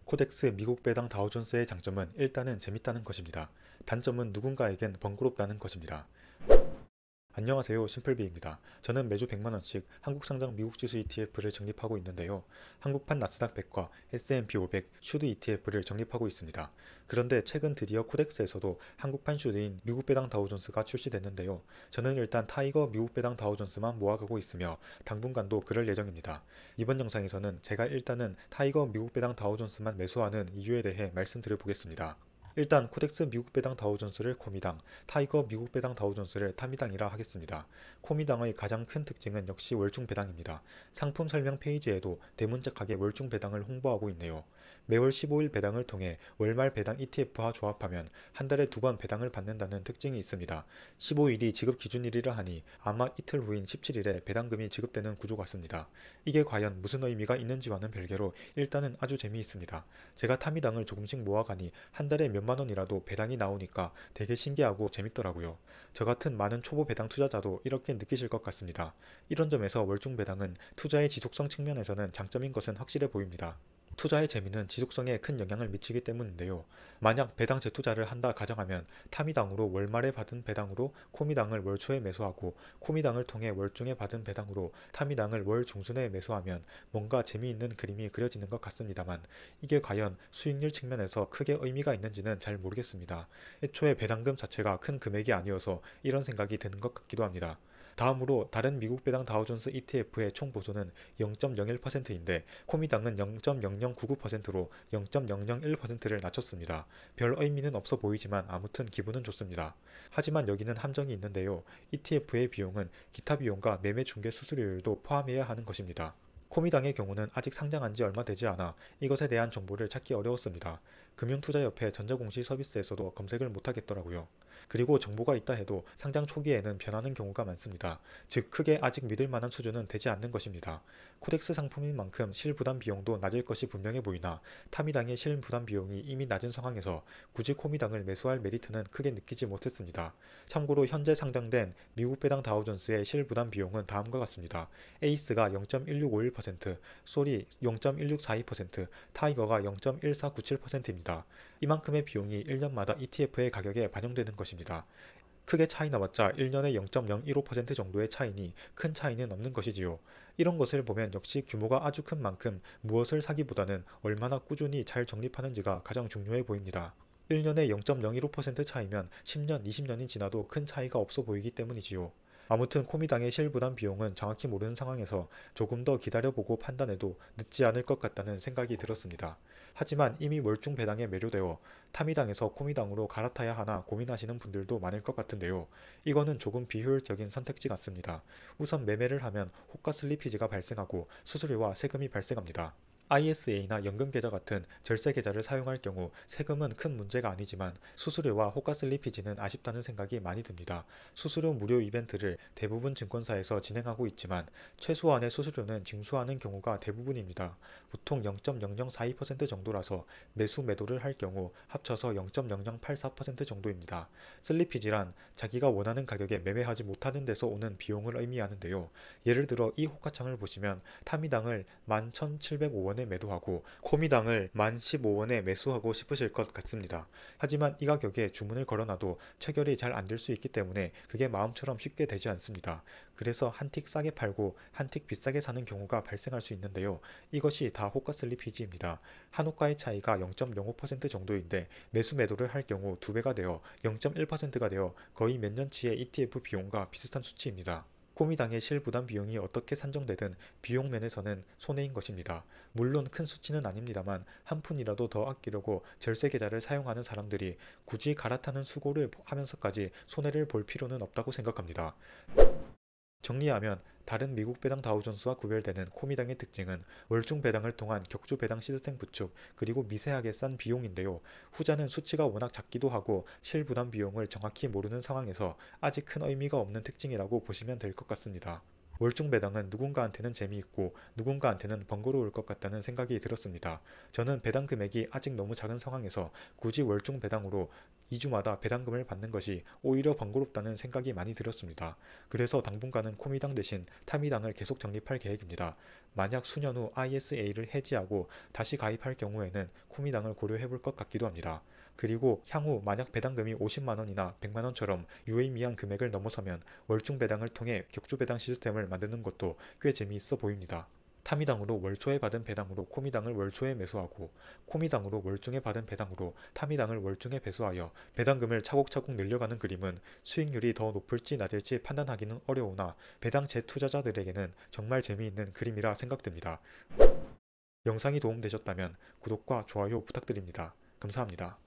코덱스 미국 배당 다우존스의 장점은 일단은 재밌다는 것입니다. 단점은 누군가에겐 번거롭다는 것입니다. 안녕하세요, 심플비입니다. 저는 매주 100만원씩 한국 상장 미국 지수 ETF를 적립하고 있는데요. 한국판 나스닥 100과 S&P 500 슈드 ETF를 적립하고 있습니다. 그런데 최근 드디어 코덱스에서도 한국판 슈드인 미국 배당 다우존스가 출시됐는데요. 저는 일단 타이거 미국 배당 다우존스만 모아가고 있으며 당분간도 그럴 예정입니다. 이번 영상에서는 제가 일단은 타이거 미국 배당 다우존스만 매수하는 이유에 대해 말씀드려 보겠습니다. 일단 코덱스 미국 배당 다우존스를 코미당, 타이거 미국 배당 다우존스를 타미당이라 하겠습니다. 코미당의 가장 큰 특징은 역시 월중 배당입니다. 상품 설명 페이지에도 대문짝하게 월중 배당을 홍보하고 있네요. 매월 15일 배당을 통해 월말 배당 ETF와 조합하면 한 달에 2번 배당을 받는다는 특징이 있습니다. 15일이 지급 기준일이라 하니 아마 이틀 후인 17일에 배당금이 지급되는 구조 같습니다. 이게 과연 무슨 의미가 있는지와는 별개로 일단은 아주 재미있습니다. 제가 타미당을 조금씩 모아가니 한 달에 몇만 원이라도 배당이 나오니까 되게 신기하고 재밌더라고요. 저 같은 많은 초보 배당 투자자도 이렇게 느끼실 것 같습니다. 이런 점에서 월중 배당은 투자의 지속성 측면에서는 장점인 것은 확실해 보입니다. 투자의 재미는 지속성에 큰 영향을 미치기 때문인데요. 만약 배당 재투자를 한다 가정하면 타미당으로 월말에 받은 배당으로 코미당을 월초에 매수하고 코미당을 통해 월중에 받은 배당으로 타미당을 월 중순에 매수하면 뭔가 재미있는 그림이 그려지는 것 같습니다만 이게 과연 수익률 측면에서 크게 의미가 있는지는 잘 모르겠습니다. 애초에 배당금 자체가 큰 금액이 아니어서 이런 생각이 드는 것 같기도 합니다. 다음으로 다른 미국 배당 다우존스 ETF의 총 보조는 0.01%인데 코미당은 0.0099%로 0.001%를 낮췄습니다. 별 의미는 없어 보이지만 아무튼 기분은 좋습니다. 하지만 여기는 함정이 있는데요. ETF의 비용은 기타 비용과 매매 중개 수수료율도 포함해야 하는 것입니다. 코미당의 경우는 아직 상장한 지 얼마 되지 않아 이것에 대한 정보를 찾기 어려웠습니다. 금융투자협회 전자공시 서비스에서도 검색을 못하겠더라고요. 그리고 정보가 있다 해도 상장 초기에는 변하는 경우가 많습니다. 즉 크게 아직 믿을 만한 수준은 되지 않는 것입니다. 코덱스 상품인 만큼 실부담 비용도 낮을 것이 분명해 보이나 타미당의 실부담 비용이 이미 낮은 상황에서 굳이 코미당을 매수할 메리트는 크게 느끼지 못했습니다. 참고로 현재 상장된 미국 배당 다우존스의 실부담 비용은 다음과 같습니다. 에이스가 0.1651%, 솔이 0.1642%, 타이거가 0.1497%입니다. 이만큼의 비용이 1년마다 ETF의 가격에 반영되는 것입니다. 크게 차이 나봤자 1년에 0.015% 정도의 차이니 큰 차이는 없는 것이지요. 이런 것을 보면 역시 규모가 아주 큰 만큼 무엇을 사기보다는 얼마나 꾸준히 잘 적립하는지가 가장 중요해 보입니다. 1년에 0.015% 차이면 10년, 20년이 지나도 큰 차이가 없어 보이기 때문이지요. 아무튼 코미당의 실부담 비용은 정확히 모르는 상황에서 조금 더 기다려보고 판단해도 늦지 않을 것 같다는 생각이 들었습니다. 하지만 이미 월중 배당에 매료되어 타미당에서 코미당으로 갈아타야 하나 고민하시는 분들도 많을 것 같은데요. 이거는 조금 비효율적인 선택지 같습니다. 우선 매매를 하면 호가 슬리피지가 발생하고 수수료와 세금이 발생합니다. ISA나 연금계좌 같은 절세계좌를 사용할 경우 세금은 큰 문제가 아니지만 수수료와 호가 슬리피지는 아쉽다는 생각이 많이 듭니다. 수수료 무료 이벤트를 대부분 증권사에서 진행하고 있지만 최소한의 수수료는 징수하는 경우가 대부분입니다. 보통 0.0042% 정도라서 매수 매도를 할 경우 합쳐서 0.0084% 정도입니다. 슬리피지란 자기가 원하는 가격에 매매하지 못하는 데서 오는 비용을 의미하는데요. 예를 들어 이 호가창을 보시면 타미당을 11,705원에 매도하고 코미당을 1015원에 매수하고 싶으실 것 같습니다. 하지만 이 가격에 주문을 걸어놔도 체결이 잘 안 될 수 있기 때문에 그게 마음처럼 쉽게 되지 않습니다. 그래서 한 틱 싸게 팔고 한 틱 비싸게 사는 경우가 발생할 수 있는데요. 이것이 다 호가 슬리피지입니다. 한 호가의 차이가 0.05% 정도인데 매수 매도를 할 경우 2배가 되어 0.1%가 되어 거의 몇 년치의 ETF 비용과 비슷한 수치입니다. 코미당의 실부담 비용이 어떻게 산정되든 비용 면에서는 손해인 것입니다. 물론 큰 수치는 아닙니다만 한 푼이라도 더 아끼려고 절세계좌를 사용하는 사람들이 굳이 갈아타는 수고를 하면서까지 손해를 볼 필요는 없다고 생각합니다. 정리하면 다른 미국 배당 다우존스와 구별되는 코미당의 특징은 월중 배당을 통한 격주 배당 시스템 구축 그리고 미세하게 싼 비용인데요. 후자는 수치가 워낙 작기도 하고 실부담 비용을 정확히 모르는 상황에서 아직 큰 의미가 없는 특징이라고 보시면 될 것 같습니다. 월중 배당은 누군가한테는 재미있고 누군가한테는 번거로울 것 같다는 생각이 들었습니다. 저는 배당 금액이 아직 너무 작은 상황에서 굳이 월중 배당으로 2주마다 배당금을 받는 것이 오히려 번거롭다는 생각이 많이 들었습니다. 그래서 당분간은 코미당 대신 타미당을 계속 적립할 계획입니다. 만약 수년 후 ISA를 해지하고 다시 가입할 경우에는 코미당을 고려해볼 것 같기도 합니다. 그리고 향후 만약 배당금이 50만원이나 100만원처럼 유의미한 금액을 넘어서면 월중 배당을 통해 격주 배당 시스템을 만드는 것도 꽤 재미있어 보입니다. 타미당으로 월초에 받은 배당으로 코미당을 월초에 매수하고 코미당으로 월중에 받은 배당으로 타미당을 월중에 배수하여 배당금을 차곡차곡 늘려가는 그림은 수익률이 더 높을지 낮을지 판단하기는 어려우나 배당 재투자자들에게는 정말 재미있는 그림이라 생각됩니다. 영상이 도움되셨다면 구독과 좋아요 부탁드립니다. 감사합니다.